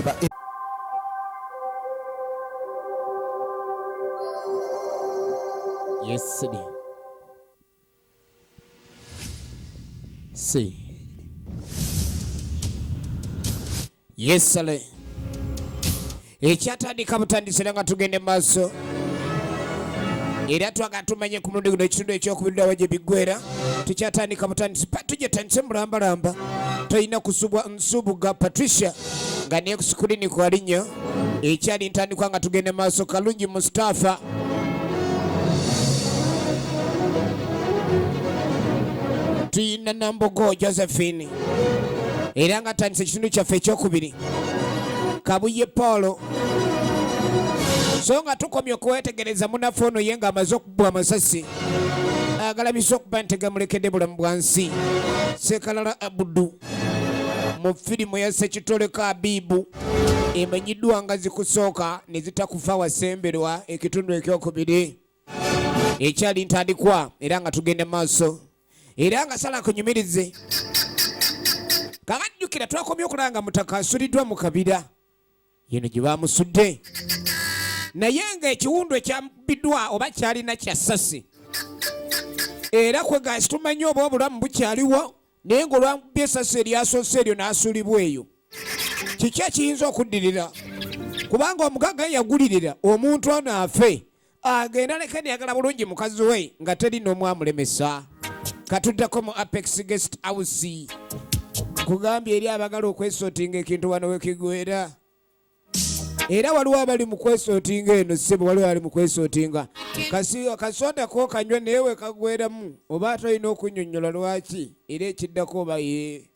ba Yes, see. Yes, sale. Ekyatandika butandisira nga tugende maaso. Era twagatumanye ku mulundi guno ekitundu ekyokubiri awaje biggwera. Tukyatandika butandisira tujja tandise mulambalamba. Toyina kusubwa nsubuga Patricia nga ne kusukulini kwa linyo. Ekyali ntandikwa nga tugende maaso. Kalungi Mustafa. Tuyina Nambogo Josephine. Era nga tandise ekitundu kyaffe ekyokubiri. Kabuye Paulo. So nga tukomye okwetegereza munaffe ono ye nga amaze okubwa amasasi. Agalabisa okuba ntegamulekedde bulamu bwansi. Sekalala Abudu. Mu firimu ya Ssekitole Kabibu. Emanyiddwa nga zikusooka ne zitakufa wasemberwa ekitundu ekyokubiri. Ekyali ntandikwa era nga tugenda maaso. Era nga sala kunyumirize. Kakajjukira twakomye okulanga mutaka asuliddwa mu kabira. Yeno gye baamusudde. Naye nga ekiwundu ekyambiddwa oba kyalina kya ssasi. Era kwe gaasi tumanyi oba obulamu bukyaliwo naye ng'olwamubye essasi eryasoose eryo n'asuulibwa eyo. Kiki ekiyinza okuddirira? Kubanga omugagga yagulirira omuntu ono afe. Agenda aleke neyagala bulungi mukazi we nga teri n'omwamulemesa. Katuddako mu Apex Guest House. Kugambye eri abagala okwesootinga ekintu wano wekigwera. Era waliwo abali mu kwesootinga eno ssebo waliwo ali mu kwesootinga. Kasoda ko kanywa newe kagweramu oba toyina okunnyonnyola lwaki era ekiddako oba ye.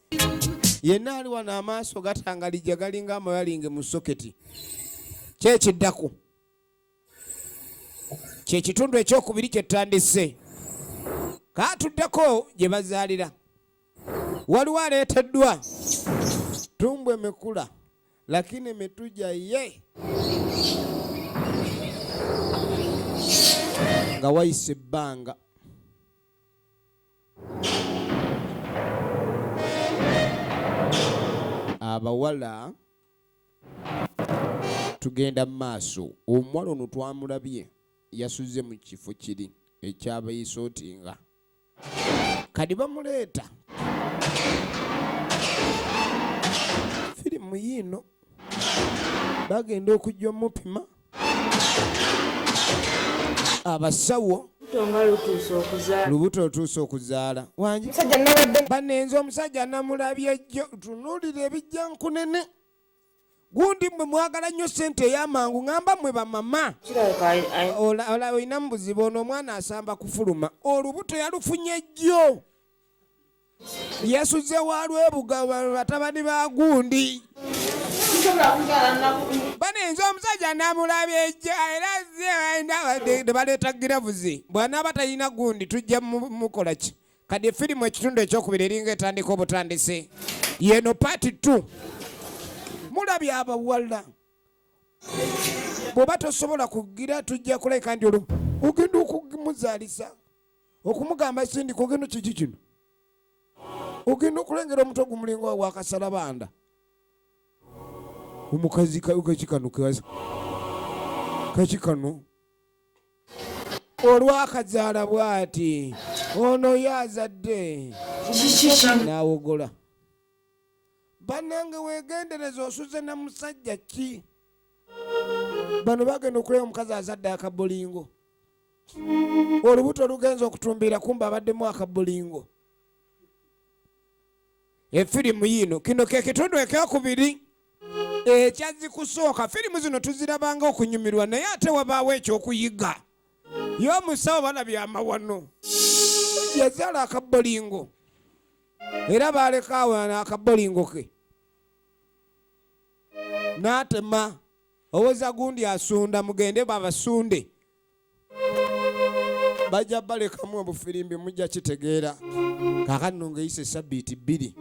Yenna ali wano amaaso gatangalijja galinga amayalinge mu soketi. Kyekiddako. Kyekitundu ekyokubiri kyetandise. Katuddako gye bazaalira. Waliwo aleeteddwa tumbwe mekula lakini metuja ye nga wayise ebbanga. Abawala tugenda mu maaso. Omuwala ono twamulabye yasuze mu kifo kiri ekyabayisootinga. Kadi bamuleeta firimu yino bagenda okujja omupima abasawo lubuto lutuuse okuzaala. Banenze omusajja namulabye jjo tunuulira ebijja nkunene. Gundi mwe mwagala nnyo ssente ey'amangu ngamba mwe bamama. Olina mu buzibu ono omwana asamba kufuluma. Olubuto yalufunye jjo. Yasuze walwebuga batabani ba gundi. Banenze omusajja namulabye ejja era baleeta giravuzi. Bw'anaaba talina gundi tujja mukola ki? Kadi efirimu ekitundu ekyokubiri eringa etandika obutandise. Yeno part 2. Mulabye abawala. Bw'oba tosobola kugira tujja kuleka ndi olumu. Ogenda okumuzaalisa. Okumugamba sindi kugenda kiki kino. Ogenda okulengera omutwe gumulingo wakasalabanda. Omukazi kakikano kewaza. Kakikano. Olwakazaala bw'ati. Ono yazadde. N'awogola. Bannange weegendereza osuze na musajja ki? Bano bagenda okuleba omukazi azadde akabolingo. Olubuto lugenza okutumbira kumba abaddemu akabolingo. Efirimu yino kino ke kitundu ekyokubiri ekyazikusooka. Firimu zino tuzirabanga okunyumirwa naye ate wabaawo ekyokuyiga. Y'omusawo balabye amawano. Yazaala akabolingo. Era baleka awo akabolingo ke. N'atema. Oweza gundi asunda mugende babasunde. Bajja balekamu obufirimbi mujja kitegeera. Kaakano ng'eyise sabbiiti 2.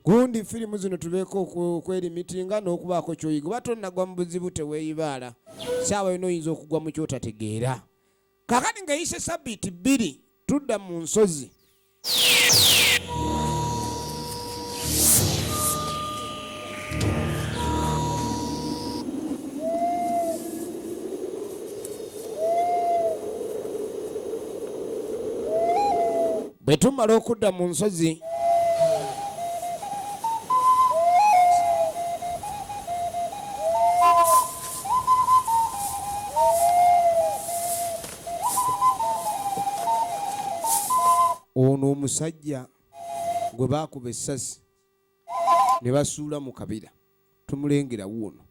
Gundi firimu zino tubeeko okwelimitinga n'okubaako ky'oyiga. Oba tonnagwa mu buzibu teweeyibaala. Saawa yino oyinza okugwa mu kyotategeera. Kaakano ng'eyise sabbiiti 2 tudda mu nsozi. bwe tumala okudda mu nsozi ono omusajja gwe baakuba essasi ne basuula mu kabira tumulengera wuuno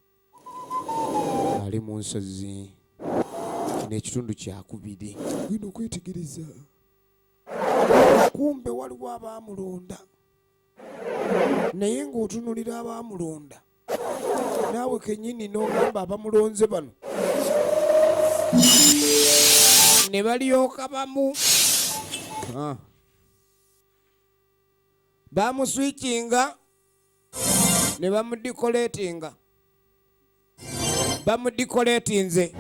ali mu nsozi n'ekitundu kyakubiri gwina okwetegereza kumbe waliwo abaamulonda naye ng'otunulira abaamulonda naawe kennyini n'ogamba abamulonze bano ne balyoka bamuswikinga ne bamudikoletinze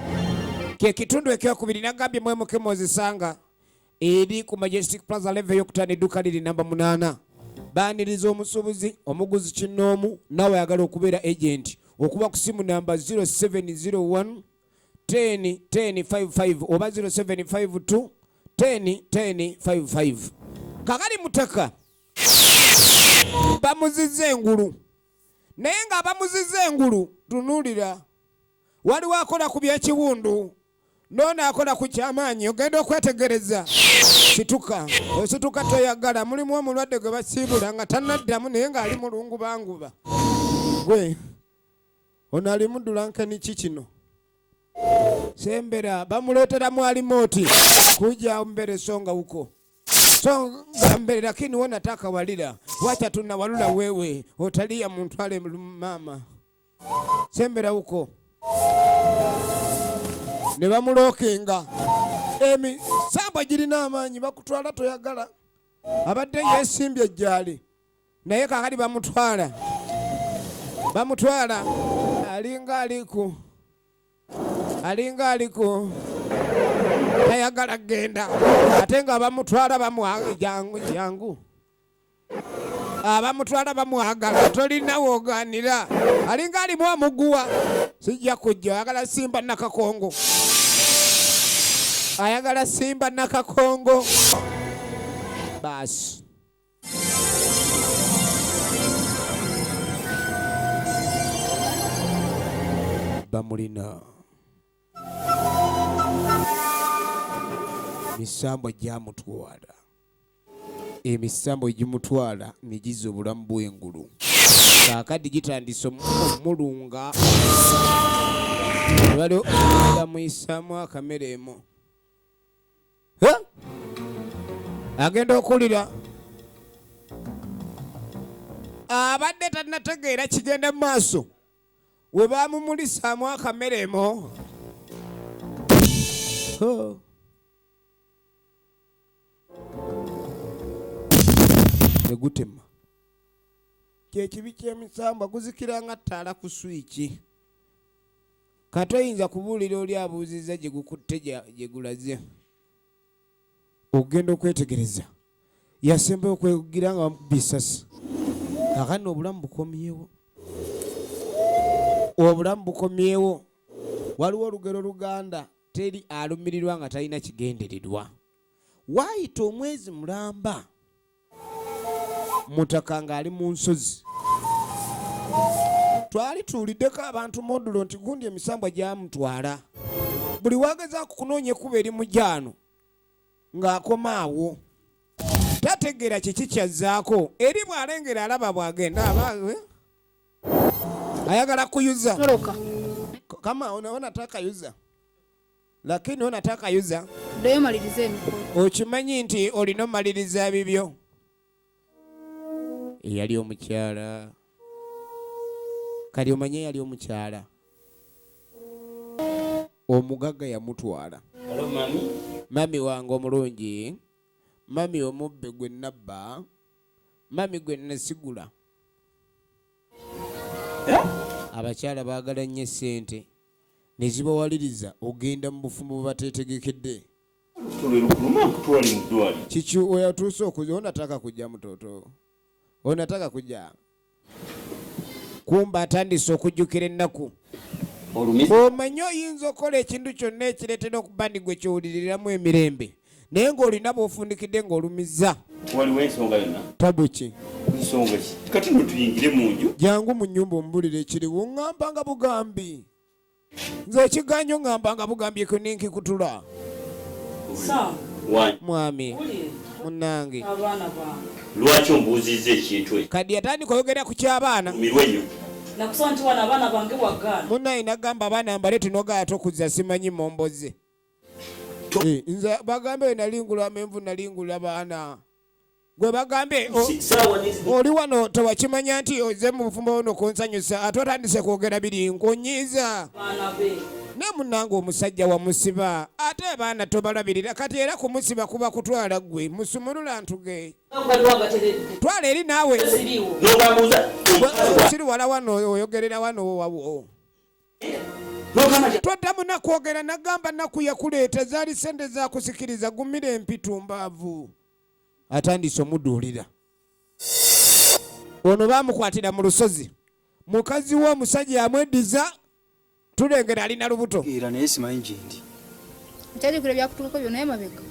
kekitundu ekyokubiri nagambye mwemuke mozisanga eri ku Majestic Plaza level yokutana edduuka liri namba 8 baaniriza omusuubuzi omuguzi kinnoomu nawe ayagala okubeera agent okuba ku simu namba 0701 10 10 55 oba 0752 10 10 55 kakali mutaka bamuzize engulu naye nga bamuzize engulu tunulira waliwo akola ku byekiwundu nono akola ku kyamaanyi ogenda okwetegereza situka osituka toyagala mulimu omulwadde gwe basiibula nga tannaddamu naye ng'ali mulungu banguba gwe ono ali mudulankani ki kino sembera bamuleetera mwalimooti kuja mbere songa huko songa mbele lakini wewe nataka walila wacha tunawalula wewe utalia mtwale mama sembera huko ne bamulokinga emi samba jirina amanyi bakutwala toyagala abadde yesimbye jjali naye kakali bamutwala alinga aliku tayagala genda ate nga bamutwala jangu abamutwala bamwagala tolina woganira alinga alimu amuguwa sijja kujja ayagala simba nakakongo basi bamulina misambo gyamutwala emisambo egimutwala nigiza obulamu bw'engulu kaakadi gitandise omulunga bali bamuyisaamu akameremo agenda okulira abadde tannategeera kigenda mu maaso we bamumulisaamu akameremo negutema kyekibi ky'emisambo guzikira nga ttaala ku swiki kati oyinza kubuulira oli abuuzizza gye gukutte gye gulaze ogenda okwetegereza yasembayo okwegira nga bamukuba essasi kakati obulamu bukomyewo waliwo olugero luganda teri alumirirwa nga talina kigendererwa waayita omwezi mulamba mutaka ng'ali mu nsozi twali tuwuliddeko abantu modulo nti gundi emisambwa gyamutwala buli wagezaako kunoonya ekkuba eri mu gyano ng'akomaawo tategeera kiki kyazzaako eri bw'alengera alaba bw'agenda abaawe ayagala kuyuza kama unataka yuza lakini unataka yuza ndio malirize emikolo okimanyi nti olina omaliriza bibyo yali omukyala kali omanye yali omukyala omugagga yamutwala mami wange omulungi mami omubbe gwe nabba mami gwe nasigula abakyala baagala nnyo essente ne zibawaliriza ogenda mu bufumbo bwe bateetegekedde kiki oyatuuse okuza onataka kujja mutoto onataka kujja kumba atandise okujjukira ennaku omanyi oyinza okukola ekintu kyonna ekireetera okuba ndi gwe kiwuliriramu emirembe naye ng'olina bw'ofundikidde ng'olumiza waliwo ensonga yonna tabuki nsonga ki kati no tuyingire mu nju jangu mu nnyumba omubulira ekiriwo ŋŋamba nga bugambi nze ekiganyo ŋŋamba nga bugambi ekuninkikutula mwami munnange lwaki ombuuzizza ekintu ekyo kadi yatandika oyogera ku ky'abaana mirwe nnyo munnaye nagamba abaana mbale tunogaa tokuza simanyi momboze nze bagambe nalingula amenvu nalingula baana gwe bagambe oli wano tewakimanya nti oze mu bufumbo buno kunsanyusa ate otandise kwogera biri nkunyiiza ne munnange omusajja wamusiba ate abaana tobalabirira kati era kumusiba kuba kutwala gwe musumulula ntuge twala eri naawe siri wala wano oyogerera wano wawo toddamu nakwogera nagamba naku yakuleeta zaali sente zakusikiriza gumira empitumbaavu atandise omuduulira ono baamukwatira mu lusozi mukazi w'omusajja yamweddiza tulengera alina lubuto era naye simanyi gyendi nkyajukira byakutuukako byonna emabega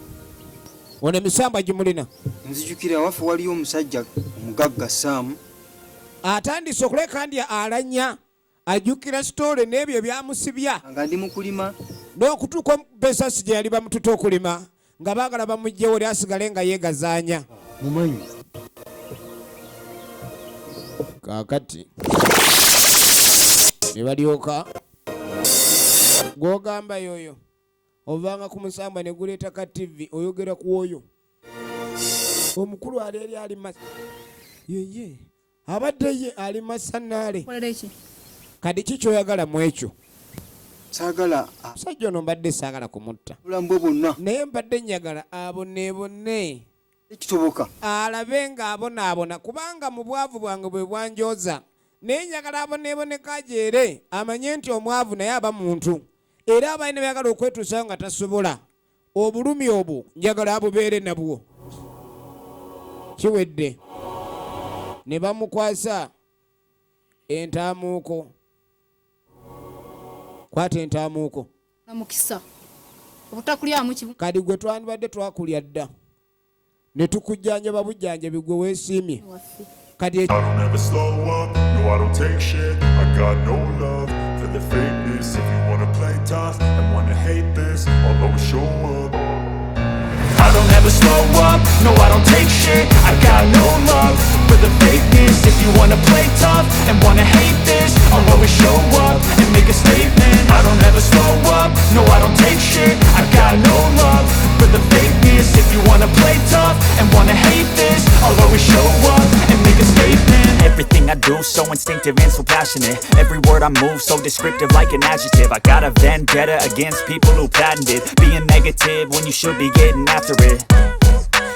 ono emisamba gimulina nzijukira awaffe waliyo omusajja omugagga Saamu atandise okuleka ndya alanya ajjukira sitole n'ebyo byamusibya nga ndi mu kulima n'okutuuka besasi gye yali bamututa okulima nga baagala bamugjewo oli asigale nga yeegazaanya mumanyi kaakati ne balyoka gw'ogamba yoyo ovanga ku musamba ne guleeta ka TV oyogera ku oyo omukulu ali eri ali yeye abadde ye ali masanaale kadi kikyoyagala mu ekyo saagala musajja ono mbadde saagala kumutta bulambwe bwonna naye mbadde njagala abonebone ekitoboka alabe nga abonaabona kubanga mu bwavu bwange bwe bwanjoza naye njagala aboneboneka jeere amanye nti omwavu naye aba muntu era abalina byagala okwetuusayo nga tasobola obulumi obwo njagala abubeere nabwo kiwedde ne bamukwasa entaamuuko kwata entaamuuko namukisa obutakulyamu kibu kadi gwe twandibadde twakulya dda ne tukujjanjaba bujjanjabi gwe weesiimye kadi I don't ever slow up, no I don't take shit. I got no love for the fakeness. If you wanna play tough and wanna hate this, I'll always show up. I don't ever slow up, no I don't take shit. I got no love for the fakeness. If you wanna play tough and wanna hate this, I'll always show up and make a statement. I don't ever slow up, no I don't take shit. I got no love for the fakeness. If you wanna play tough and wanna hate this, I'll always show up and make a statement. Everything I do so instinctive and so passionate. Every word I move so descriptive like an adjective. I got a vendetta against people who patented being negative when you should be getting after it.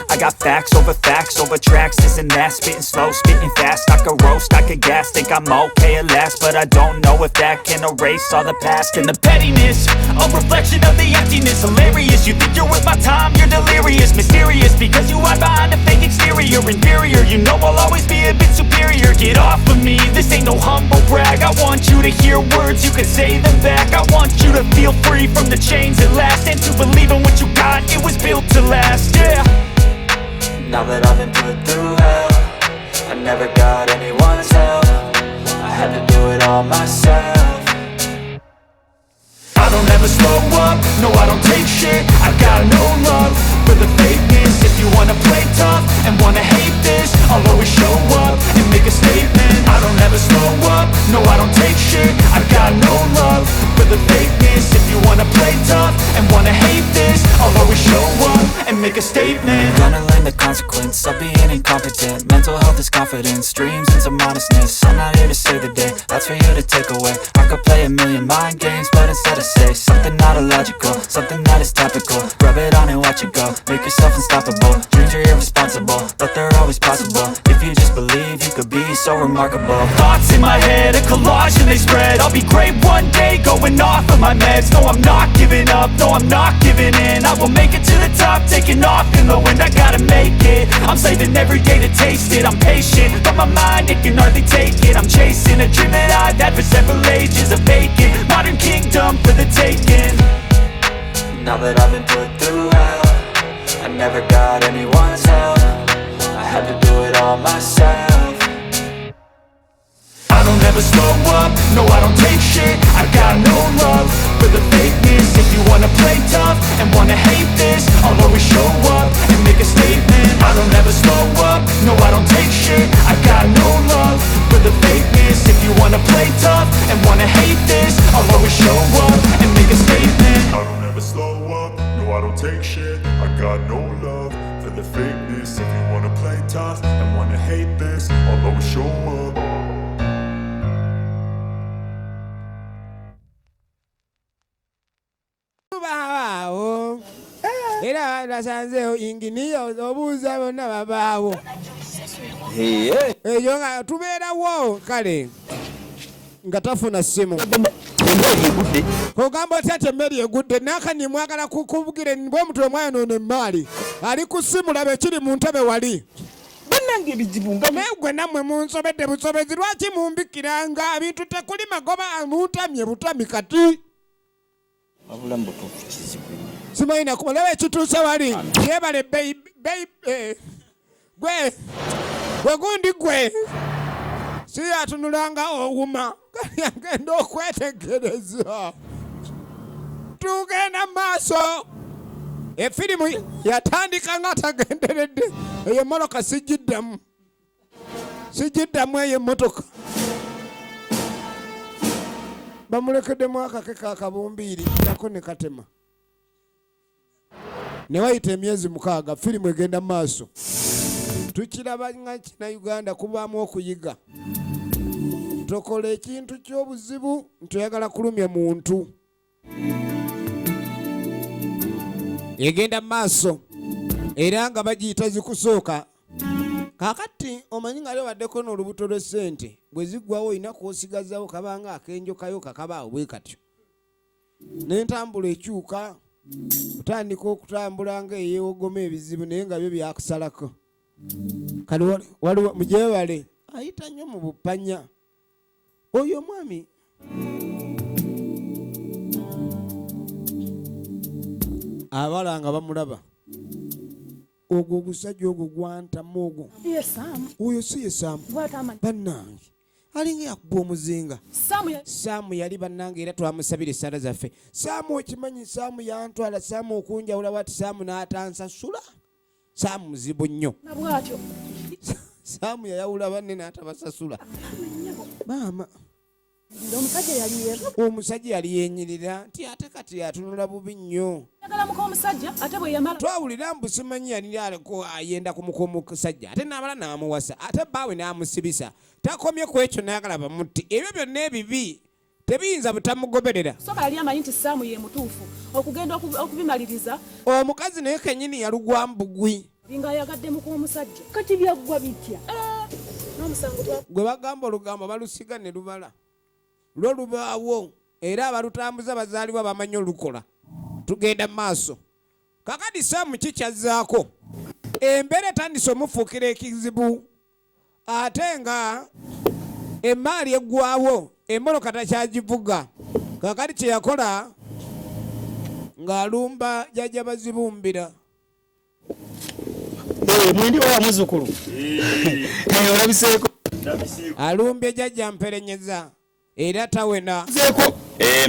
I got facts over tracks, this and that. Spitting slow, spitting fast. I could roast, I could gas. Think I'm okay at last, but I don't know if that can erase all the past. And the pettiness, a reflection of the emptiness. Hilarious, you think you're worth my time, you're delirious. Mysterious, because you hide behind a fake exterior. Inferior, you know I'll always be a bit superior. Get off of me, this ain't no humble brag. I want you to hear words, you can say them back. I want you to feel free from the chains at last, and to believe in what you got, it was built to last, yeah. Now that I've been put through hell, I never got anyone's help. I had to do it all myself. I don't ever slow up, no I don't take shit. I got no love for the fakeness. If you wanna play tough and wanna hate this, I'll always show up and make a statement. I don't ever slow up, no I don't take shit. I got no love for the fakeness. If you wanna play tough and wanna hate this, I'll always show up and make a statement. Gonna learn the consequence of being incompetent. Mental health is confidence, dreams and some honestness. I'm not here to save the day, that's for you to take away. I could play a million mind games, but instead I say something not illogical, something that is topical. Rub it on and watch it go, make yourself unstoppable. Dreams are irresponsible, but they're always possible. If you just believe, you could be so remarkable. Thoughts in my head, a collage and they spread. I'll be great one day, going off of my meds. No I'm not giving up, no I'm not giving in. I will make it to the top, taking off in the wind. I gotta make it, I'm saving every day to taste it. I'm patient, but my mind, it can hardly take it. I'm chasing a dream that I've had for several ages. A vacant, modern kingdom for the taking. Now that I've been put through hell, wanna hate this, I'll always show up and make a statement. I don't ever slow up, no I don't take shit. I got no love for the fakeness. If you wanna play tough and wanna hate this, I'll always show up. Babaawo era nasanzeewo inginiya obuuza bonna babaawo eyo nga tubeerawo kale nga tafuna ssimu ogamba otya ti emmeri egudde nakani mwagala kukubugire bwe mutwe mwayonoona emmaali ali ku ssimu laba ekiri mu ntebe wali bannange ebizibu nga gwe nammwe munsobedde busobezi lwaki mumbikiranga ebintu tekuli magoba muntamye butami kati Abulamu butuufu kizibu. simanyi nakubalaba ekituuse wali yebale gwe gundi gwe si yatunulanga owuma agenda okwetegereza tugenda maaso efirimu yatandika nga tagenderedde eyo emotoka sijiddamu eyo emotoka bamulekeddemu akake kakabumbiiri nako ne katema ne wayita emyezi 6 firimu egenda mu maaso tukiraba nga Uganda kubaamu okuyiga tokola ekintu ky'obuzibu ntoyagala kulumya muntu egenda mu maaso era nga bagiyita zikusooka kakati omanyi nga lewaddeko n'olubuto lw'essente bwe ziggwawo olina kwosigazawo kabanga akenjo kayo kakabaawo bwe katyo n'entambula ekyuka kutandika okutambula nga eyeewogoma ebizibu naye nga byo byakusalako kale waliwo mugyewale ayita nnyo mu bupanya oyo mwami abala nga bamulaba ogwo ogusajja ogwo gwantamu ogwo oyo si ye Saamu bannange alinga yakuba omuzinga Saamu yali bannange era twamusabira essaala zaffe Saamu okimanyi Saamu yantwala Saamu okunjawula wati Saamu n'atansasula Saamu muzibu nnyo Saamu yayawula banne n'atabasasula maama omusajja yali yenyirira nti ate kati yatunula bubi nnyo twawulira mbu simanyi yali aliko ayenda kumuka omusajja ate n'amala n'amuwasa ate bbaawe n'amusibisa takomye ku ekyo n'ayagala bamutti ebyo byonna ebibi tebiyinza butamugoberera yali amanyi nti Saamu ye mutuufu okugenda okubimaliriza omukazi naye kenyini yalugwa mbugwi nga ayagaddemu ku omusajja kati byaggwa bitya n'omusango gwe bagamba olugambo balusiga ne lubala lwo lubaawo era abalutambuza bazaalibwa bamanyi olukola tugenda mu maaso kakati Saamu kikyazzaako embeera etandise omufuukira ekizibu ate nga emmaali eggwawo emmoloka takyagivuga kakati kye yakola ng'alumba jjajja bazibumbira mwendi wa muzukulu olabiseeko alumbye jjajja mperenyeza era tawena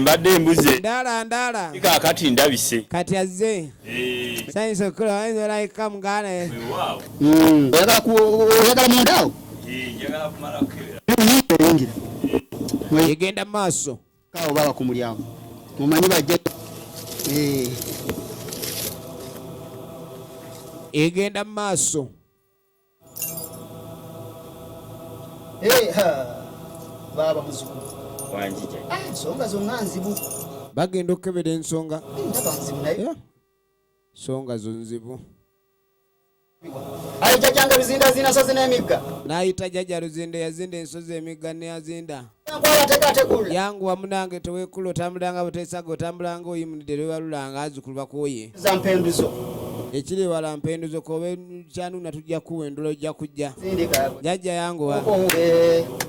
Mbadde mbuze. Ndaala. Kakati ndabise. Kati azze. Science okula like mugana. Wow. Oyagala mundaawo? Njagala kumala kukebera. Yegenda maaso. Kawo baba ku mulyango. Mumanyi bajja. Yegenda maaso. Baba muzukulu. Wanjije. Ensonga zonna nzibu. Bagenda okukebera ensonga. Ndaba nzibu naye. Songa zo nzibu. Ayita jjanga luzinda zina nsozi n'emigga. N'ayita jjajja luzinda yazinda ensozi emigga ne yazinda. Yangu wamu nange teweekula otambulanga buteesaga otambulanga oyimunidde lwebalulanga azzukulu bakooye. Za mpenduzo. Ekiri wala mpenduzo kobe kyanuna tujja kuwendula ojja kujja. Jjajja yangu wa.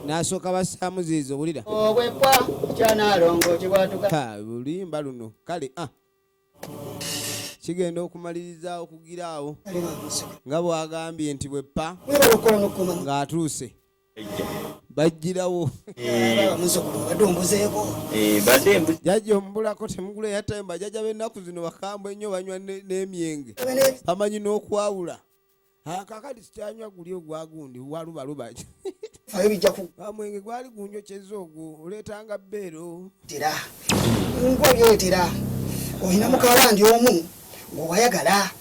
N'asooka bassaamu ziizo bulira. Obwepwa kyanalongo kibwatuka. Bulimba luno kale kigenda okumaliriza okugiraawo nga bwagambye nti bweppa ng'atuuse bajjirawo jjajja omubulako temugula eyatayimba jjajja b'ennaku zino bakambwe ennyo banywa n'emyenge bamanyi n'okwawula Kakati sikyanywa guli ogwagundi walubaluba. Fayo bijja ku Amwenge gwali gunyokyeza ogwo oleetanga bbeero. tira. Ngwa byotira. Oyina mukalandi omu ng'owayagala.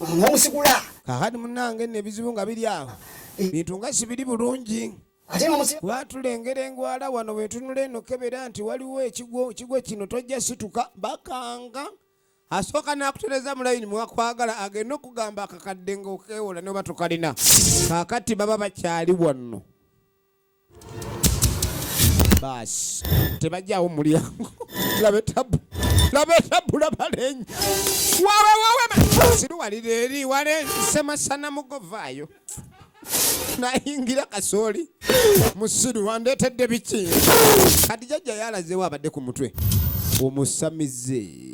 Ono omusigula. Kakati munnange n'ebizibu nga biri awo. Bintu nga si biri bulungi. Ate n'omusigula. Kuba tulengera engwala wano bwe tunula eno kebera nti waliwo ekigwo kino tojja situka bakanga. Asooka n'akutereza mu layini mwakwagala agenda okugamba akakadde ng'okeewola ne oba tokalina. Kaakati baba bakyali wano. Baasi tebajjaawo mulyango. Laba ettabu laba lenyi. Waawe siruwalira eri wale semasana mugovaayo. Nayingira kasooli musiru wandeetedde biki. Kati jjajja yalazeewo abadde ku mutwe. Omusamize.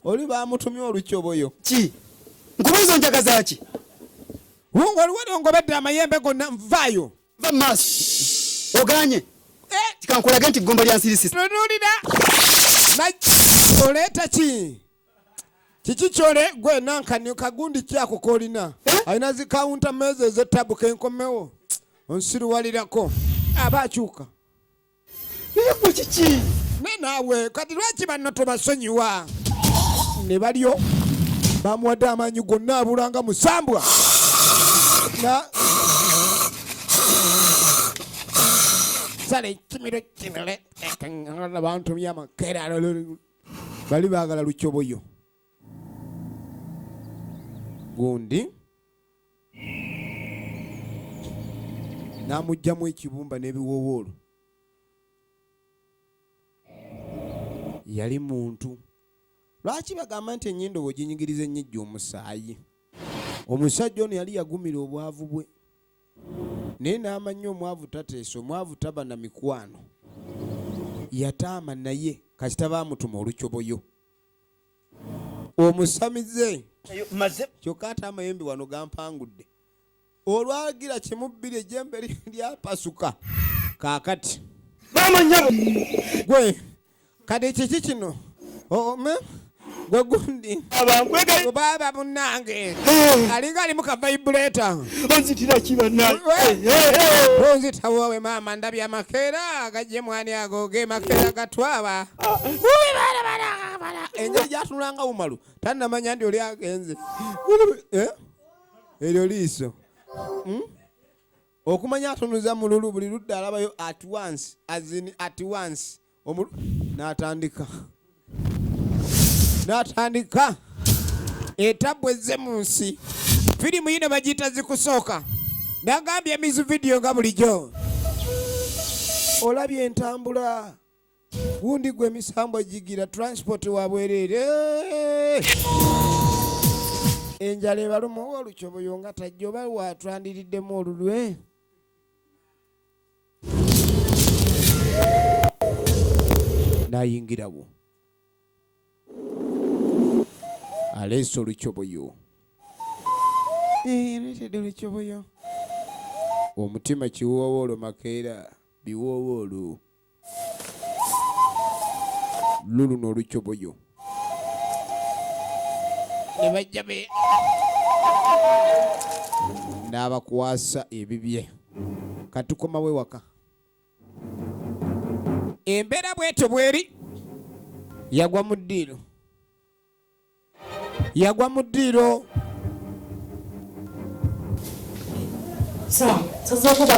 Oli bamutumye olukyoboyo. Ki? Nkubuuza njagaza ki? Waliwo ngobedde amayembe gonna nvaayo. Va maaso. Oganye. Tikankulage nti gomba lya nsirisi. Tunulira. Oleeta ki? Kiki kyole gwe nankani kagundi kyako kolina. Alina zi counter meze z'ettabu kenkomewo. Onsiruwalirako. Abakyuka. Yego kiki? Naawe kati lwaki banno tobasonyiwa? Ne balyo bamuwadde amaanyi gonna abulanga musambwa. Sale kimiro kimile abantu byamakeera bali baagala lukyoboyo. Gundi n'amugyamu ekibumba n'ebiwoowoolo. Yali muntu. Lwaki bagamba nti ennyindo bw'oginyigiriza ennyijja omusaayi? Omusajja ono yali yagumira obwavu bwe. Naye n'amanya omwavu tateesa, omwavu taba na mikwano. Yataama naye kasita baamutuma olukyoboyo. Omusamize. Kyokka ate amayembe wano gampangudde. Olwagira kimubbira ejjembe lyapasuka. Kaakati. Gwe kati kiki kino? Gwe gundi. Baba munnange. Alinga ali mu kavibrator. Onzitira kibanna. Onzita wowe maama ndabya makeera gajje mwani ago ge makeera gatwaba. Engeri gyatulanga umalu. Tannamanya ndi oli agenze. Eryo liiso. Okumanya atunuza mululu buli ludda alabayo at once. As in at once. N'atandika. Ettabu ezze mu nsi. Firimu yino bagiyita zikusooka. Nagambye emizu vidiyo nga bulijjo. Olabye entambula. Gundi gwe emisambo egigira transport wa bwereere. Enjala ebaluma olukyoboyo nga tajja oba watwandiriddemu olulwe. N'ayingirawo. Aleese olukyoboyo. Neetedde olukyoboyo. Omutima kiwoowoolo makeera biwoowoolo. Lulu n'olukyoboyo. Ne bajja be n'abakwasa ebibye. Katukomawo ewaka. Embeera bw'etyo bw'eri. Yagwa mu ddiiro.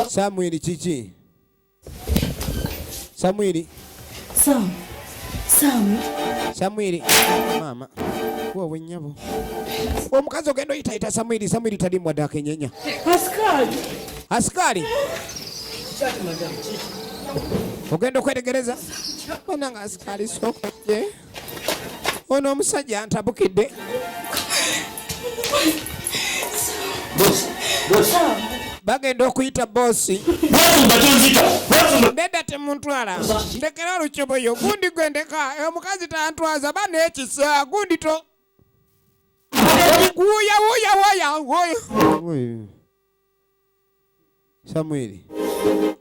Samwiri kiki? Samwiri. Mama. Wowe nnyabo. Omukazi ogenda oyitayita Samwiri tali mwadde akenyenya. Asikali. Ogenda okwetegereza? Bona nga asikali sooka ojje. Ono omusajja antabukidde. Bagenda okuyita boosi. Nedda temuntwala. Ndekera olukyoboyo. Gundi gwendeka. Omukazi tantwaza bana ekisa. Gundi to. Wuya. Samwiri.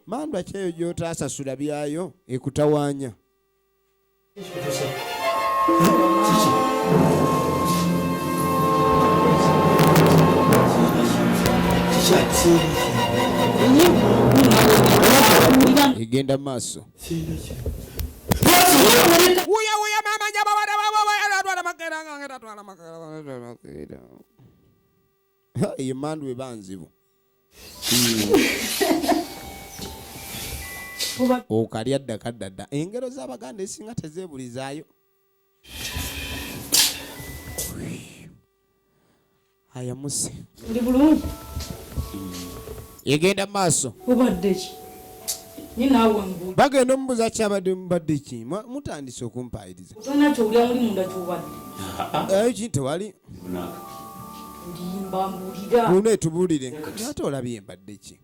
Mandwa kyeyo gy'otaasasula byayo ekutawaanya. Igenda maaso. Uya mama nyaba bada makera. Imandu ebanzibu. Okalya ddakadda. Engero z'Abaganda esinga tezeebulizaayo. Aya muse. Ndi bulungi. Yegenda maaso. Obadde ki? Nina wangu. Bagenda omubuuza kyabadde mubadde ki? Mutandise okumpaayiriza. Tonna ky'olya muli munda ky'obadde. Eki tewali. Ndimba mbulira. Bune tubuulire. Ate olabye mbadde ki?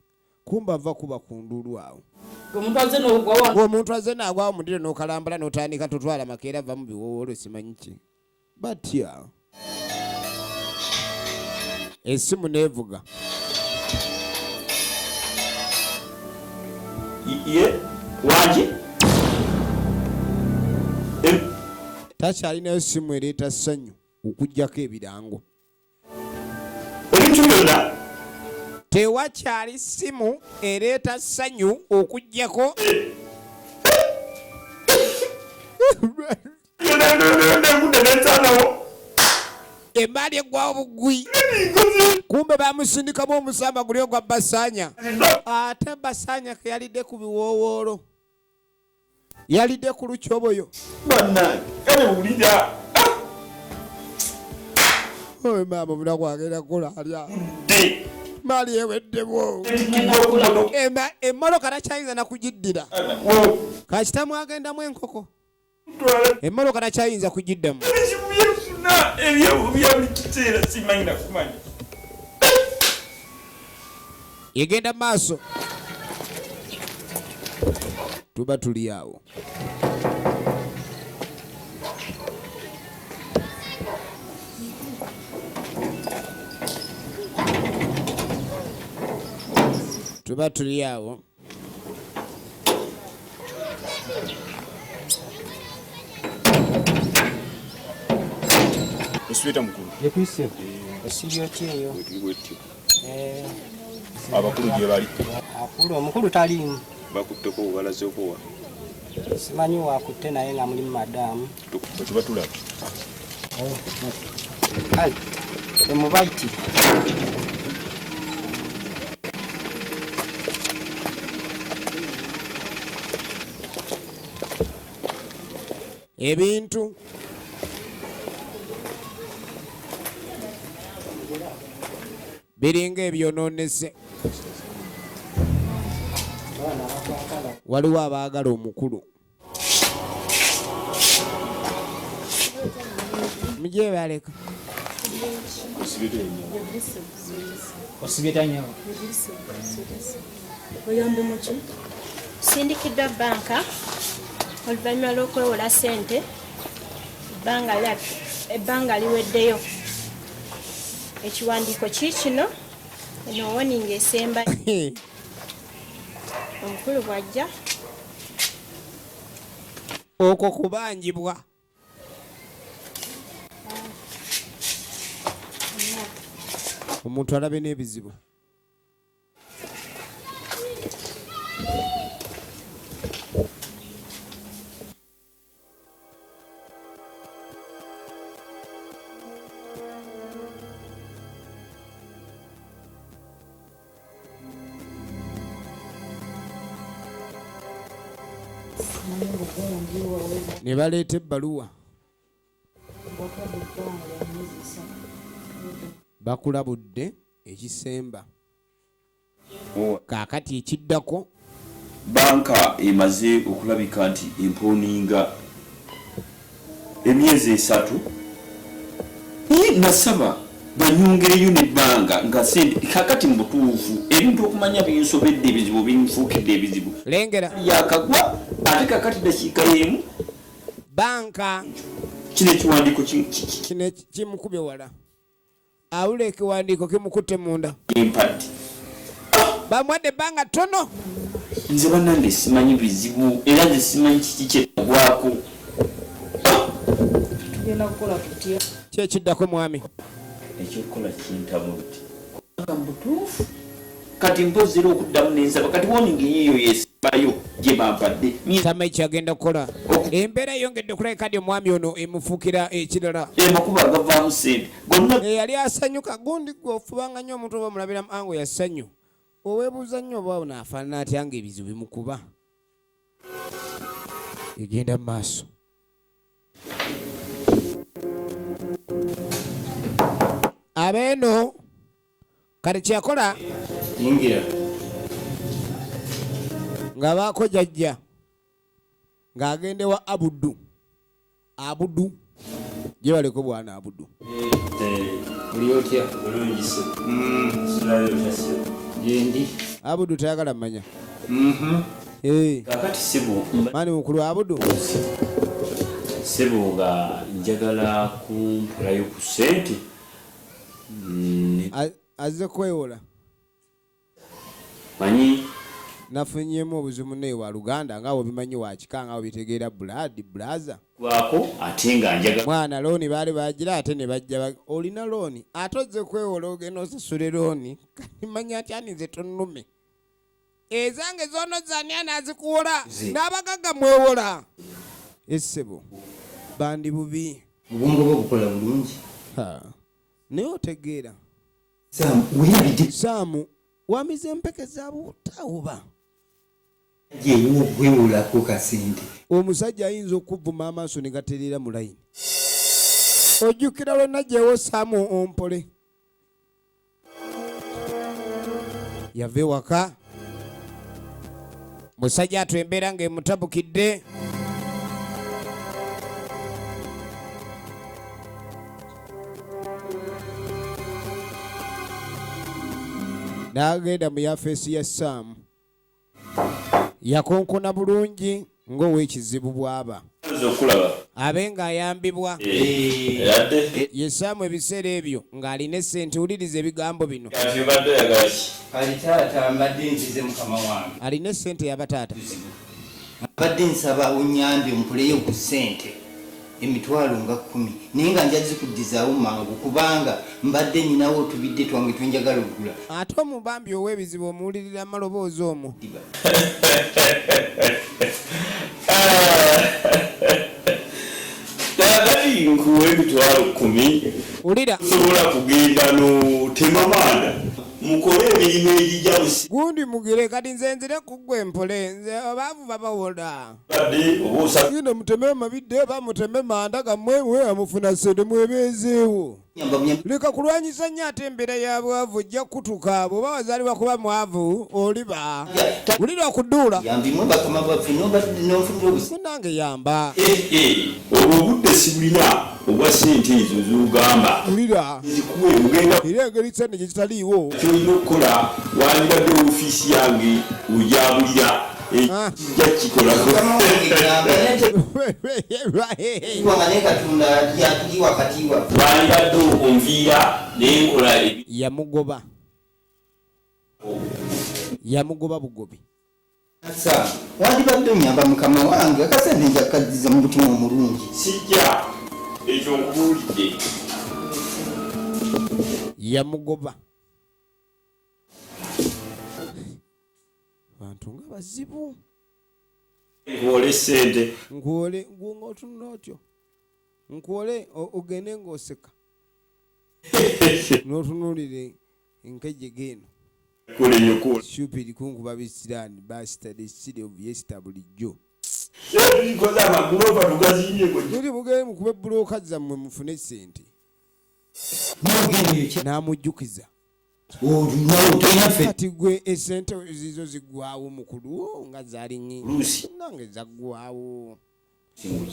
Kumba va kuba ku ndulu awo. Omuntu azze n'ogwa wa. Omuntu azze n'agwawo mu ddiro n'okalambala n'otandika totwala makeera va mu biwoowolo simanyi ki. Batya. Essimu neevuga. Ye wangi takyalinayo essimu ereeta ssanyu okuggyako ebirango. ebintu byonna Tewakyali ssimu ereeta ssanyu okuggyako embaali eggwawo bugwi. Kumbe bamusindikamu omusamba guli ogwa Basanya. Ate Basanya ke yalidde ku biwoowoolo. Yalidde ku lukyoboyo. banna kale wulira Owe maama omunaku agenda kukola alya. de Maali eweddemu. Emmoloka takyayinza nakugiddira. Kakitamu agendamu enkoko. Emmoloka takyayinza kugiddamu. byefuna ebyo bya buli kiseera simanyi nakumanya. Yegenda maaso. Tuba tuli awo. Tuba tuli awo. Osweta mukulu. Yekwise. Osibyo ki eyo? Abakulu gye bali. Akulu omukulu taliimu. Bakutteko balazeeko wa. Simanyi wakutte naye nga mulimu madamu. Tuba tulaba. Kale, emubaiti. Ebintu biringa ebyonoonese. Waliwo abaagala omukulu. Mujye baleka. Osibye nyawo. Oyambe muki? Sindikiddwa banka oluvannyuma lw'okwewola ssente ebbanga liweddeyo. Ekiwandiiko kiikino eno woninga esemba omukulu bw'ajja Okwo kubanjibwa. Omuntu alabe n'ebizibu. Ne baleeta ebbaluwa. Bakulabudde ekisemba. Kaakati ekiddako banka emaze okulabika nti empooninga emyezi 3. Nasaba banyongereyo nebbanga nga sente kakati mu butuufu ebintu okumanya binsobedde ebizibu binfuukidde ebizibu. Lengera yakagwa ate kakati dakiika y'emu banka kino ekiwandiiko kino kimukubye wala. Awula ekiwandiiko kimukutte munda. empadde. Bamwadde ebbanga ttono. Nze bannange simanyi bizibu era nze simanyi kiki kyetagwako. Tugenda kukola tutya? Kyekiddako mwami. Ekyokukola kintamu buti nga mutuufu kati mpozera okuddamu nensaba kati woninga yiyo yesimbayo gye bampadde tamanyi kyagenda kukola embeera eyongedde okulabika kadi omwami ono emufuukira ekirala amakuba agavaamu sente gonna yali asanyuka gundi gwe ofubanga nnyo omuntu oba omulabira ango yasanyu oweebuuza nnyo oba naafaanana atya nga ebizibu bimukuba egenda mu maaso abeeno kati kyakola yingira nga baako jajja ng'agende wa abudu gye baleko bwana abudu oli otya bulungise gyendi abudu tayagala mmanya kakati sibu mani mukulu abudu sibu nga njagala kumpulayo ku sente azze kwewola manyi nafunyemu obuzibu naye wa luganda ngaawo bimanyi wakika ngaawo bitegeera braza gwako ate nga njaga mwana looni baali bagira ate ne bajja olina looni ate ozze kwewola ogenda osasule looni kanimanya ati anize tonnume ezange zono zani anazikuwola n'abagagga mwewola essebo bandi bubi obwongo bwo bukola bulungi naye otegeera saamu wamize empeke zabutawuba gyewewolako kasente omusajja ayinza okuvuma amaaso ne gatereera mu layini ojjukira lwonna gyewo saamu ompole yava ewaka musajja atwembeera ng'emutabukidde n'agenda mu yafeesi ya saamu yakonkona bulungi ng'ow'ekizibu bw'aba abe ng'ayambibwa ye saamu ebiseera ebyo ng'alina essente wuliriza ebigambo bino alitaata mbadde nzize mukama wange alina essente y'abataata mbadde nsaba onyambe ompuleyo ku ssente emitwalo nga 10 naye nga nja zikuddizaawo mangu kubanga mbadde nyinawo otubidde twange twenjagala okugula ate omubambi ow'ebizibu omuwulirira amaloboozi omwo taagati nkuwa emitwalo 10 wulira sobola kugenda notemamanda mukole emirimu egijja busi gundi mugire kati nze nzire kuggwa empole nze abaavu babawola badde obuusa genda muteme mabidde oba muteme manda gammwe mwe amufuna sente mwebeezeewo leka kulwanyisa nnyo ate embeera ya bwavu ojja kutuka abo oba wazaalibwa kuba mwavu oliba wulira okuduula yambimwe bakama baffe nonfunira obusi nange yamba obwo obudde sibulina obwa sente ezo z'ogamba wulira zikuwe ogenda era engeri sente gye kitaliiwo kyolina okukola wandibadde ofiisi yange ojabulira kijja kikolako wandibadde onviira nenkola yamugoba bugobi wandibadde onyamba mukama wange akasente njakaddiza mu mutima omulungi sijja ekyo nkubuulidde yamugoba bantu nga bazibu nkuwole sente nkuwole ng'otunula otyo nkuwole ogende ng'oseka n'otunuulire enkejje geeno shupiri kunkuba bisiraani basitade sire obyesita bulijjo niri mugere mukube bulooka zammwe mufune sente n'amujjukiza kati gwe esente zizo ziggwawo mukulu nga zaali nnyingi nange zaggwawo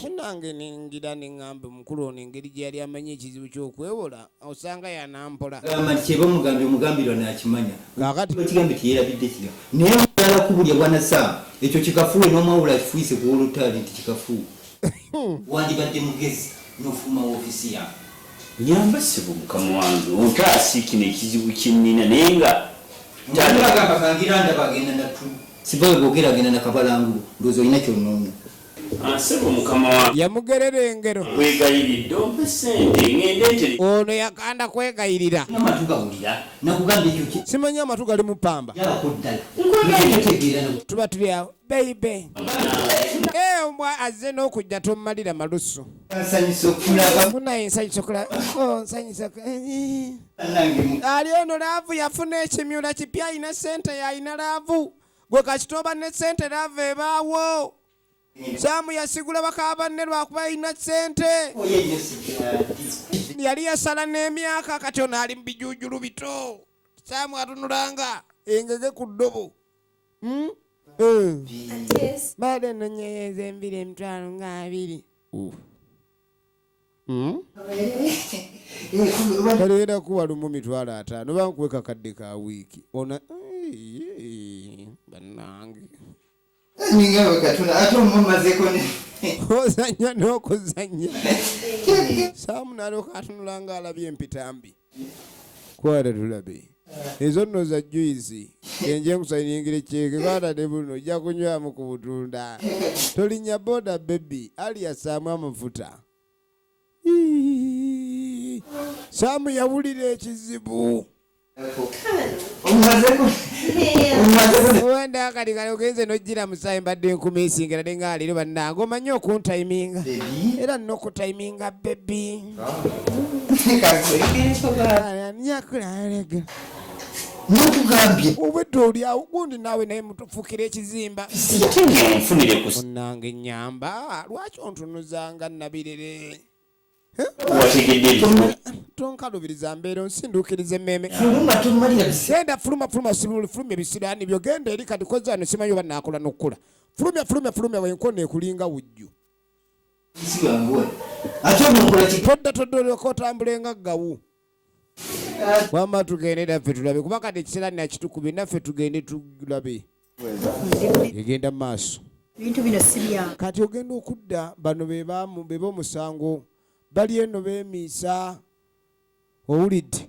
munange nengira neŋŋamba omukulu ono engeri gye yali amanya ekizibu ky'okwewola osanga yanampola kyeba omugambirwa nakimanya kigambe tiyerabidde kiga naye omulala kubulya bwana saa ekyo kikafuwe n'omwawula kifuise ku olutaali nti kikafuwe wandibadde mugezi n'ofuma ofiisi yange nyamba sibu mukama wange ontaasi kino ekizibu kyennina naye nga agamba kangira ndaba agenda natu sibawe boogera agenda nakabalangulo ndowooza olina kyonoonya Asebo mukama wa yamugerera engero wegayiridde ompe sente ngende ono yakanda kwegayirira simanyi amatu gali mu pamba tuba tuli awo beibe ombwa azze n'okujja tomumalira malusu munaye nsanyusa nsanyusa ali ono laavu yafuna ekimyula kipya ayina sente yayina laavu gwe kakitoba ne sente laavu ebaawo Saamu yasigula baka banne lwakuba alina sente yali yasala n'emyaka kati ono ali mu bijuujulu bito Saamu atunulanga engege ku ddobo baada eno nyeyeeza embiri emitwalo nga 2 taleera kuwa lumu mitwalo 5 bankuwe kakadde ka wiiki ona bannange ozanya n'okuzanya Saamu nalyoka atunulanga alabye empitambi kwata tulabe ezo nno za juizi enje nkusayingira ekyeke kwata ne buno ojja kunywamu ku butunda tolinnya boda bebi aliya Saamu amafuta Saamu yawulira ekizibu wenda akali kale ogenze nojjira musayi mbadde enkumi esingira ne nga aliro bannange omanyi okuntaiminga era nina okutaiminga bebi obwedde oli awo gundi naawe naye mutufukira ekizimba onange nyamba lwaki ontunuzanga nabirere tonkalubiriza mbeera onsindukiriza emmeme genda fuluma fuluma ebisiraani byo genda eri kati koza wano simanyi oba naakola n'okukula fulumya wenkona ekulinga wujju todda olyoka otambula nga ggawu wama tugende naffe tulabe kuba kati ekisiraani nakitukubye naffe tugende tulabe egenda mu maaso kati ogenda okudda bano beba omusango bali eno beemiisa owulidde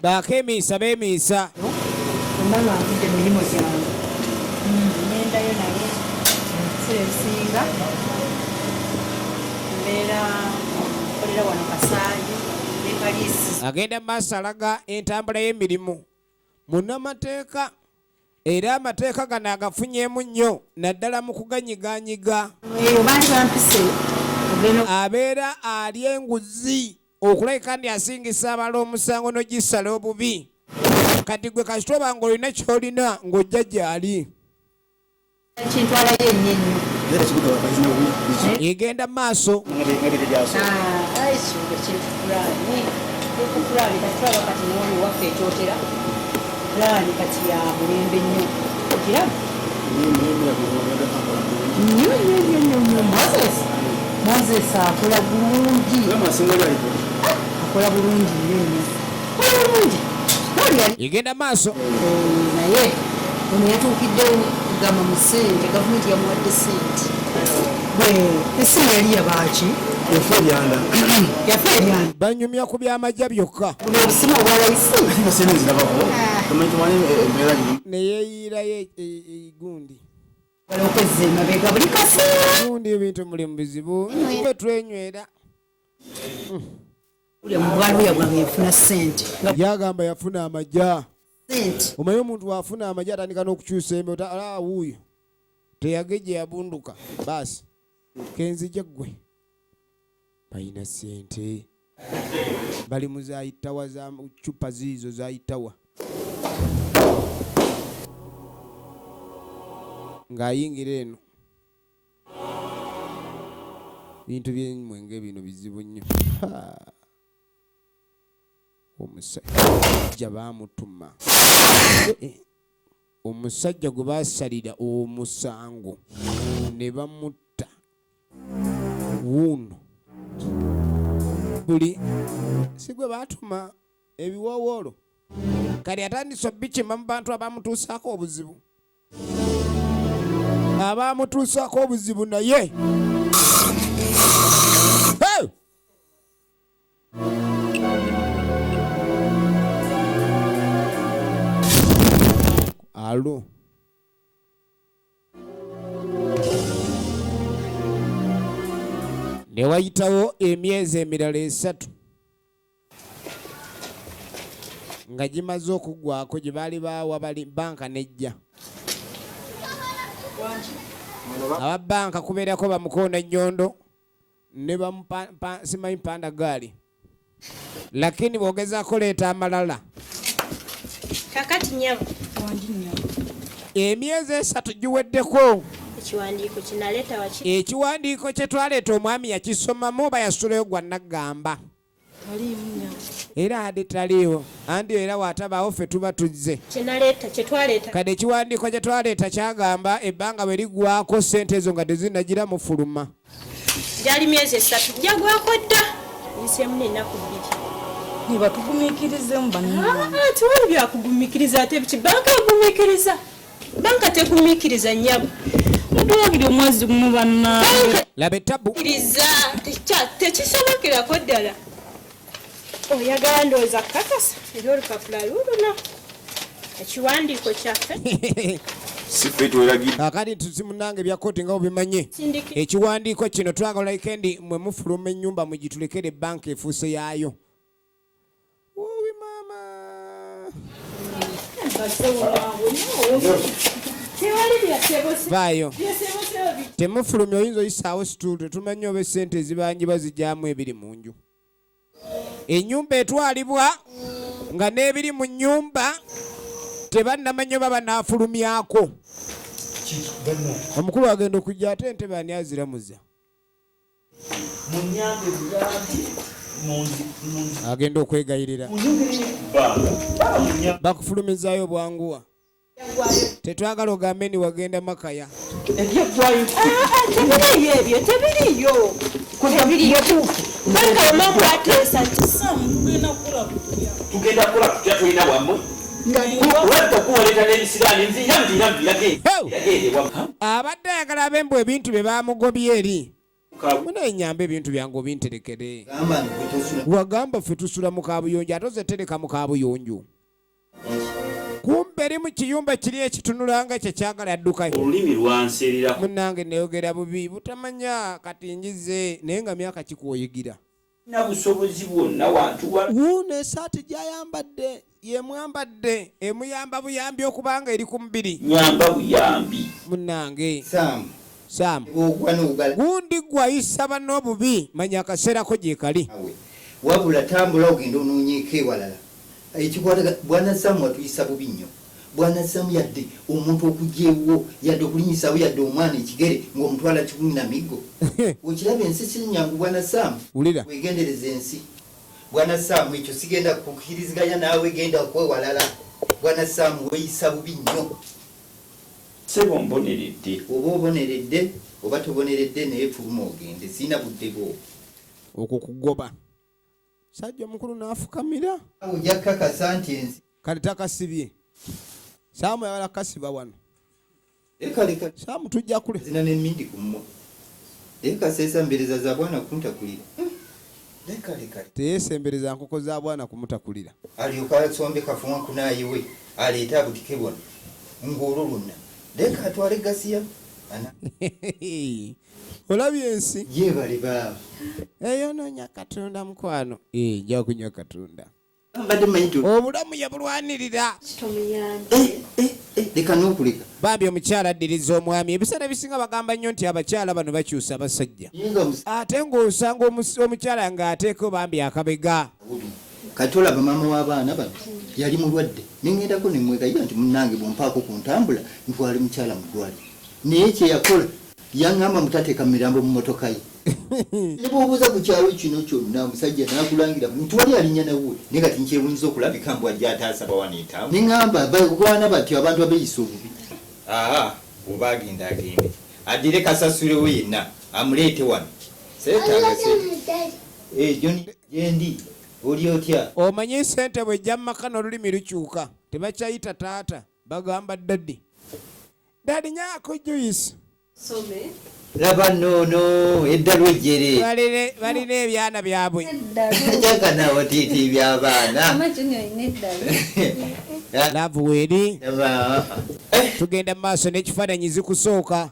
bakeemiisa beemiisa emirimu gyange ngendayo naye ebiseera ebisinga mbeera kolera wano Kasaayi ne Kaliisi agenda maaso alaga entambula y'emirimu munnamateeka era amateeka gano agafunyeemu nnyo naddala mu kuganyiganyiga abeera ali enguzi okulabika ndi asingisa abala omusango n'ogisala obubi kati gwe kasitoba ng'olina ky'olina ng'ojja gy'ali egenda mu maaso pulaani kati ya mulembe nnyo okiraba nnyo Moses akola bulungi akola bulungi nnyo egenda maaso naye ono yatuukiddewo kugamba mu ssente gavumenti yamuwadde ssente essimu yali yabaaki yafa eryanda banyumya ku byamajja byokka buno obusimu obwalayisi neyeeyirayo gundi okwezza emabega buli kaseera gundi ebintu muli mu bizibu fe twenywera ulya mugwaluya bwange yafuna ssente yagamba yafuna amajja omanyi omuntu wafuna amajja atandika n'okukyusa embe wuuyo teyagejje yabunduka baasi kenzija ggwe balina ssente bali mu zayitawa za cupa ziizo zayitawa ng'ayingira eno bintu by'emwenge bino bizibu nnyo omusajja baamutuma omusajja gwe baasalira omusango ne bamutta wuuno buli si gwe baatuma ebiwoowoolo kali atandise obikima mu bantu abaamutuusaako obuzibu abaamutuusaako obuzibu naye alo ne wayitawo emyezi emirala 3 nga gimaze okuggwako gye baali baawa bali banka nejja. Aba banka kubeerako bamukonda nnyondo ne simanyi mpanda gaali, lakini bw'ogezaako leeta amalala. Kakati nnyabo emyezi 3 giweddeko. ekiwandiiko kinaleeta waki Ekiwandiiko kye twaleeta omwami yakisomamu oba yasulayo gwa naggamba. Era adi taliiwo andi era waatabaawo ffe tuba tuzze. kyetwaleeta Kade ekiwandiiko kye twaleeta kyagamba ebbanga bwe liggwako ssente ezo nga tezinnagira mufuluma. gyali myezi 3 jagwako dda yiseemu n'ennaku 2. Nibatugumiikirizeemu tiwali byakugumiikiriza ate biki banka egumiikiriza banka tegumiikiriza nnyabo tulabire omwezi gumu bannange. Laba ettabu tekisobokirako ddala. Oyagala ndowooza kakasa era olupapula luluna ekiwandiiko kyaffe sife twelagidde. Kakati tusimunange bya kooti nga obimanye. Ekiwandiiko kino twagala ikendi mwe mufuluma ennyumba mugitulekere banka efuuse yaayo. Uwi mama. Vaayo. Temufulumye oyinza oyisaawo situulu tetumanyi oba essente ezibanjibwa zijjaamu ebiri mu nju. Ennyumba etwalibwa nga n'ebiri mu nnyumba tebannamanya oba banaafulumyako. Omukulu agenda okujja ate entebe ani aziramuza. Agenda okwegayirira. Bakufulumizaayo bwanguwa. Tetwagala ogambe ni wagenda Makaya. Ebyo tebiriyo. Tugenda kula tutya tulina wamu. Wabba kuwaleta n'ebisiraani nzira mbirage. Abadde ayagala ab'embwa ebintu bye baamugobye eri. Munenyamba ebintu byange obinterekere. Wagamba ffe tusula mu kaabuyonjo ate ozetereka mu kaabuyonjo. Kumbe eri mu kiyumba kiri ekitunulanga kye kyagala addukayo. Olulimi lwanserera. Munnange neeyogera bubi butamanya kati njize naye nga myaka kikuoyigira. Na busobozi bwonna wantu wuuno esaati gy'ayambadde yemwambadde emuyamba buyambi okubanga eri ku mubiri. Nyamba buyambi. Munnange. Sam. Gundi gwayisa banno obubi manya akaseera ko gye kali. Wabula tambula ogenda onoonyeeko ewalala. Ekikwata bwana Sam watuyisa bubi nnyo. Bwana Sam yadde omuntu okugyewo yadde okulinyisaawo yadde omwana ekigere ng'omutwala kikumi na miggo. Okiraba ensi si nnyangu bwana Sam. Wegendereza ensi. Bwana Sam ekyo sigenda kukkiriziganya naawe genda okwewalala. Bwana Sam weeyisa bubi nnyo. Sebo mboneredde. Oba oboneredde oba toboneredde naye fuluma ogende siina budde bwo. Okwo kugoba. Sajja mukulu n'afukamira. Ojja kakasa nti ensi. Kale takasibye. Saamu yagala kasiba wano. Leka. Saamu tujja kule. Zina n'emmindi ku mmwe. Leka seesambereza za bwana kumutakulira. Leka. Teyesembereza nkoko za bwana kumutakulira. Alyoka asombe kafumwa kunaayiwe. Aleeta butike bwonna. Ng'olulunna. Leka atwale gasiya. Olabye ensi. Yeebale baaba. Eyonoonya Katonda mukwano. Nja kunywa Katonda. Mbadde manyi obulamu yabulwanirira. Leka n'okuleka. Bambi omukyala addiriza omwami ebiseera ebisinga bagamba nnyo nti abakyala bano bakyusa abasajja. Ate ng'osanga omukyala ng'ateeko bambi akabega. Kati olaba maama w'abaana bano yali mulwadde neŋŋendako ne mwegayira nti munnange bw'ompaako ku ntambula ntwale mukyala mu ddwaliro. Naye kye yakola yaŋŋamba mutateeka mu mirambo mu mmotoka ye. Ne bw'obuuza ku kyalo kino kyonna omusajja n'akulangira nti wali alinnya nawe naye kati nkyewunyiza okulabika mbu ajja ataasaba waneetamu. Ne ŋŋamba baana batyo abantu abeeyisa obubi. Oba agenda agende addire kasasulewo yenna amuleete wano. Seetaaga Joni gyendi. Oli otya? Omanyi ssente bw'ejja mu maka n'olulimi lukyuka tebakyayita taata bagamba daddi. Daddi nyaako juice. laba nono edda lwejjere balina ebyana byabwe jaka nawo titi by'abaana laavu weeri tugenda mu maaso n'ekifaananyi zikusooka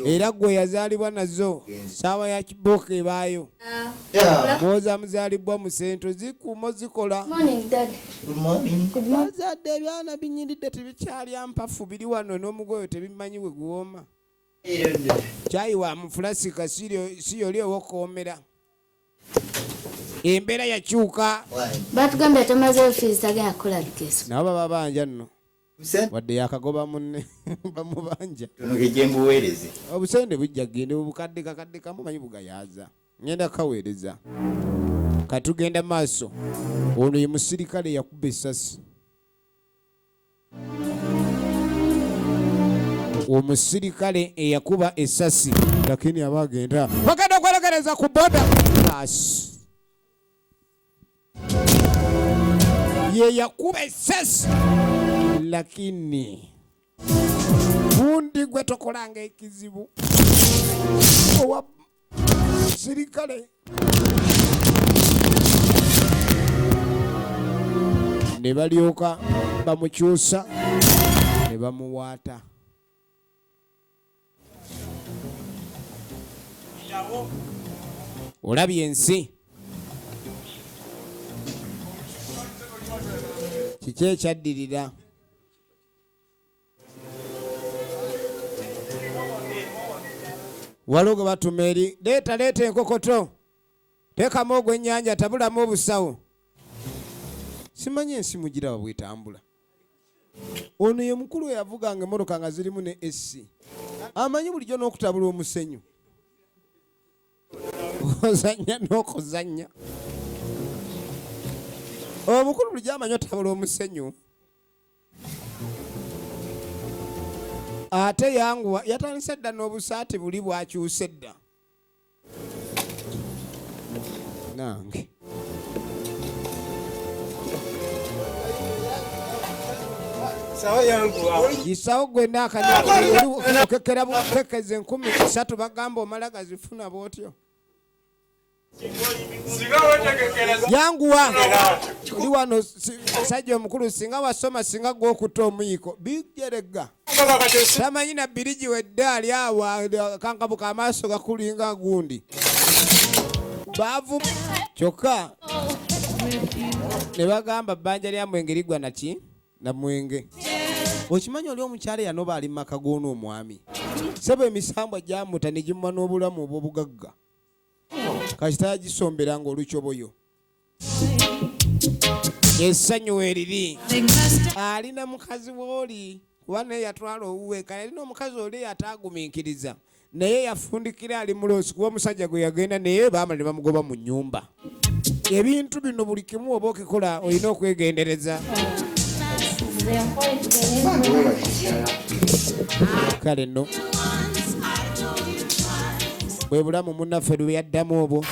era gwe yazaalibwa nazo saawa ya kiboka ebaayo mwoza muzaalibwa mu sento zikuumo zikola bazadde ebyana binyiridde tebikyalya mpafu biri wano n'omugoyo tebimanyi bwe guwooma kyayi wa mufulasika si yoli owokoomera embeera yakyuka batugambye tomazeyo fiizi tagenda kukola bigezo nabo baba banja nno wadde yakagoba munne bamubanja tonokejembuweereze obusende bujja gende bukadde kakadde kamu manyi bugayaaza ngenda kaweereza katugenda maaso ono ye musirikale yakuba essasi omusirikale eyakuba essasi lakini abagenda bagenda okwelegereza ku boda ye yakuba essasi lakini bundi gwe tokolanga ekizibu owa sirikale ne balyoka bamukyusa ne bamuwaata olabye ensi kiki ekyaddirira waliwo gwe batuma eri leeta enkokoto teekamu ogw'ennyanja tabulamu obusawo simanyi ensi mugira bwetambula ono ye mukulu eyavuganga emmotoka nga zirimu ne esi amanyi bulijjo n'okutabula omusenyu ozanya n'okuzanya omukulu bulijjo amanyi otabula omusenyu ate yanguwa yatandise dda n'obusaati buli bwakyuse dda nange gisawo gwe nakanyokekera bukekeze 13 bagamba omala gazifuna bwotyo yanguwa oli wano sajja omukulu singa wasoma singa gwokutta omuyiko bijerega tamanyi na birigi wedda ali awo kankabuka amaaso gakulinga gundi baavu kyokka ne bagamba bbanja lya mwenge ligwa naki na mwenge okimanyi oli omukyala yanoba ali maka g'onoomwami sebo emisambwa gyamuta ne gimuma n'obulamu obw'obugagga kasita yagisomberanga olukyoboyo essanyu weriri alina mukazi w'oli kuba naye yatwala owuweeka yalina omukazi oli ataagumiikiriza naye yafundikira ali muloosi kuba omusajja gwe yagenda naye baamala ne bamugoba mu nnyumba ebintu bino buli kimu oba okikola olina okwegendereza kale nno bwe bulamu munnaffe lwe yaddamu obwo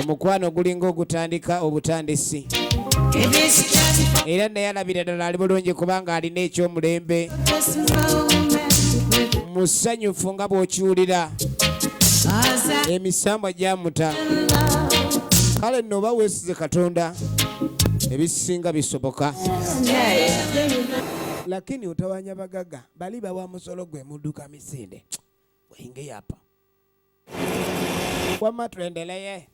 omukwano gulinga ogutandika obutandisi era naye alabira ddala ali bulungi kubanga alina ekyomulembe musanyufu nga bw'okiwulira emisambwa gyamuta kale nno oba weesize Katonda ebisinga bisoboka lakini utawanya bagaga bali bawa musolo gwe muduka misinde waingia hapa kwama tuendelee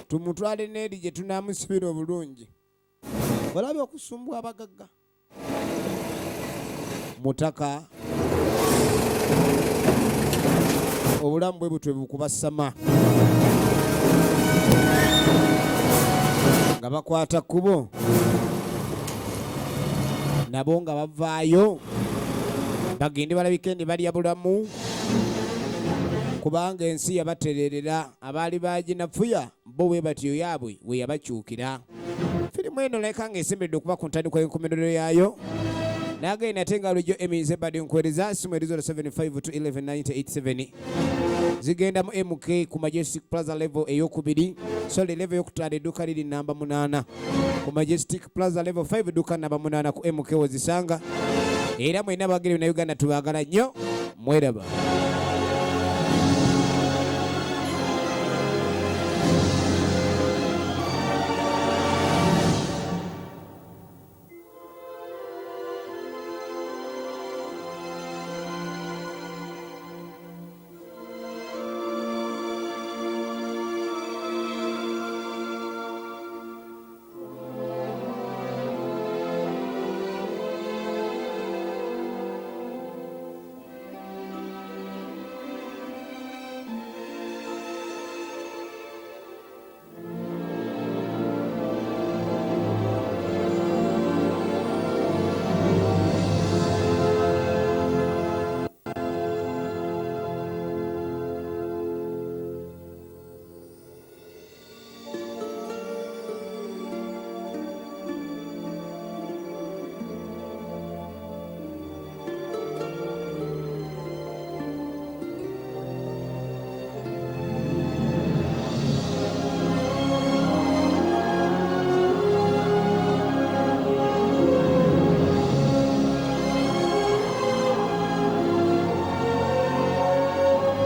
tumutwale nedi gye tunamusibira obulungi balabe okusumbwa abagaga mutaka obulamu bwe butwe bukubasama nga bakwata kubo nabo nga bavaayo bagende balabike ne balya bulamu kubanga ensi yabatererera abaali baginafuya bo bwe batyo yaabwe we yabakyukira firimu eno leka ng'esembedde okuba ku ntandikwa y'enkomerero yaayo n'agenda ate nga lujo emize badde nkwereza simu erizo 75 to 11 9087 zigenda mu MK ku Majestic Plaza level ey'okubiri Sorry, level yokutaano edduuka liri namba 8 ku Majestic Plaza, level 5 edduuka namba 8 ku MK Wozisanga. Era mwena bagere na Uganda tubaagala nnyo, mweraba.